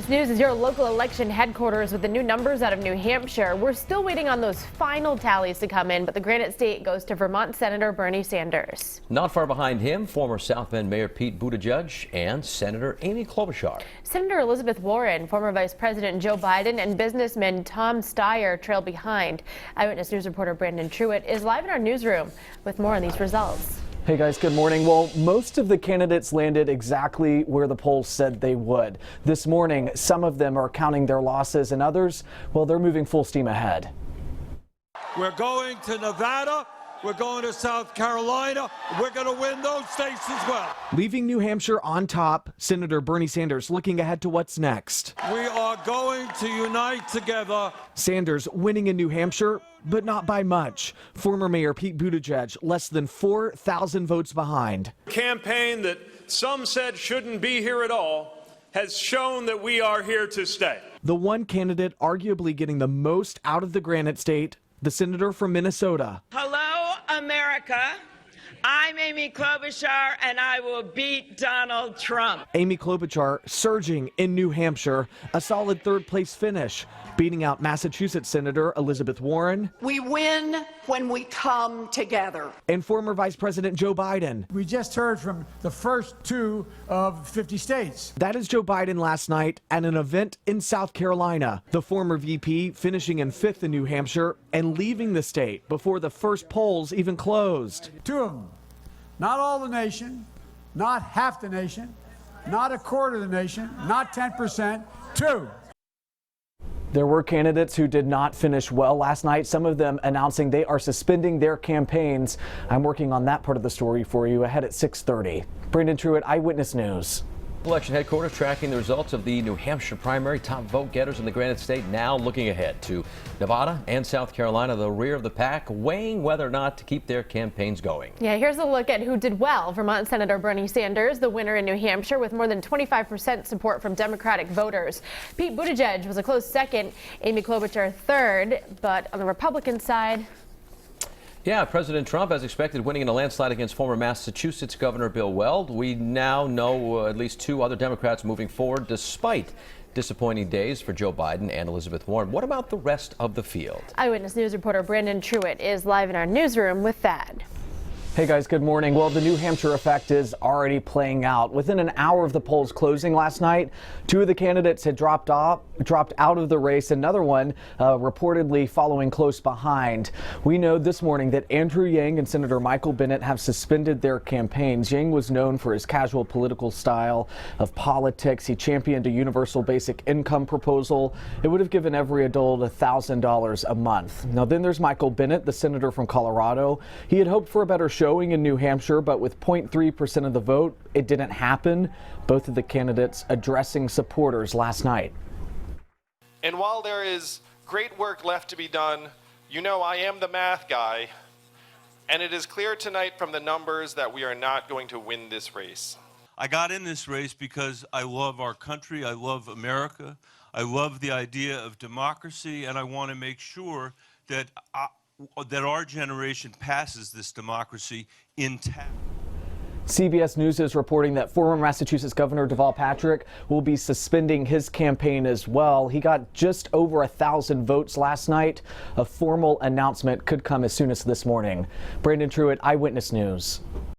Eyewitness News is your local election headquarters with the new numbers out of New Hampshire. We're still waiting on those final tallies to come in, but the Granite State goes to Vermont Senator Bernie Sanders. Not far behind him, former South Bend Mayor Pete Buttigieg and Senator Amy Klobuchar. Senator Elizabeth Warren, former Vice President Joe Biden, and businessman Tom Steyer trail behind. Eyewitness News reporter Brandon Truitt is live in our newsroom with more on these results. Hey guys, good morning. Well, most of the candidates landed exactly where the polls said they would. This morning, some of them are counting their losses and others, well, they're moving full steam ahead. We're going to Nevada. We're going to South Carolina. We're going to win those states as well. Leaving New Hampshire on top, Senator Bernie Sanders looking ahead to what's next. We are going to unite together. Sanders winning in New Hampshire, but not by much. Former Mayor Pete Buttigieg less than 4,000 votes behind. A campaign that some said shouldn't be here at all has shown that we are here to stay. The one candidate arguably getting the most out of the Granite State, the senator from Minnesota. Hello, America. I'm Amy Klobuchar, and I will beat Donald Trump. Amy Klobuchar surging in New Hampshire, a solid third-place finish, beating out Massachusetts Senator Elizabeth Warren. We win when we come together. And former Vice President Joe Biden. We just heard from the first two of 50 states. That is Joe Biden last night at an event in South Carolina. The former VP finishing in 5th in New Hampshire and leaving the state before the first polls even closed. Two of them. Not all the nation, not half the nation, not a quarter of the nation, not 10%, two. There were candidates who did not finish well last night, some of them announcing they are suspending their campaigns. I'm working on that part of the story for you ahead at 6:30. Brandon Truitt, Eyewitness News. Election headquarters tracking the results of the New Hampshire primary. Top vote getters in the Granite State now looking ahead to Nevada and South Carolina, the rear of the pack, weighing whether or not to keep their campaigns going. Yeah, here's a look at who did well. Vermont Senator Bernie Sanders, the winner in New Hampshire with more than 25% support from Democratic voters. Pete Buttigieg was a close second, Amy Klobuchar third, but on the Republican side, yeah, President Trump, as expected, winning in a landslide against former Massachusetts Governor Bill Weld. We now know at least two other Democrats moving forward despite disappointing days for Joe Biden and Elizabeth Warren. What about the rest of the field? Eyewitness News reporter Brandon Truitt is live in our newsroom with that. Hey guys, good morning. Well, the New Hampshire effect is already playing out. Within an hour of the polls closing last night, two of the candidates had dropped out of the race. Another one reportedly following close behind. We know this morning that Andrew Yang and Senator Michael Bennet have suspended their campaigns. Yang was known for his casual political style of politics. He championed a universal basic income proposal. It would have given every adult $1,000 a month. Now then there's Michael Bennet, the senator from Colorado. He had hoped for a better showing in New Hampshire, but with 0.3% of the vote, it didn't happen. Both of the candidates addressing supporters last night. And while there is great work left to be done, you know I am the math guy, and it is clear tonight from the numbers that we are not going to win this race. I got in this race because I love our country, I love America, I love the idea of democracy, and I want to make sure that our generation passes this democracy intact. CBS News is reporting that former Massachusetts Governor Deval Patrick will be suspending his campaign as well. He got just over 1,000 votes last night. A formal announcement could come as soon as this morning. Brandon Truitt, Eyewitness News.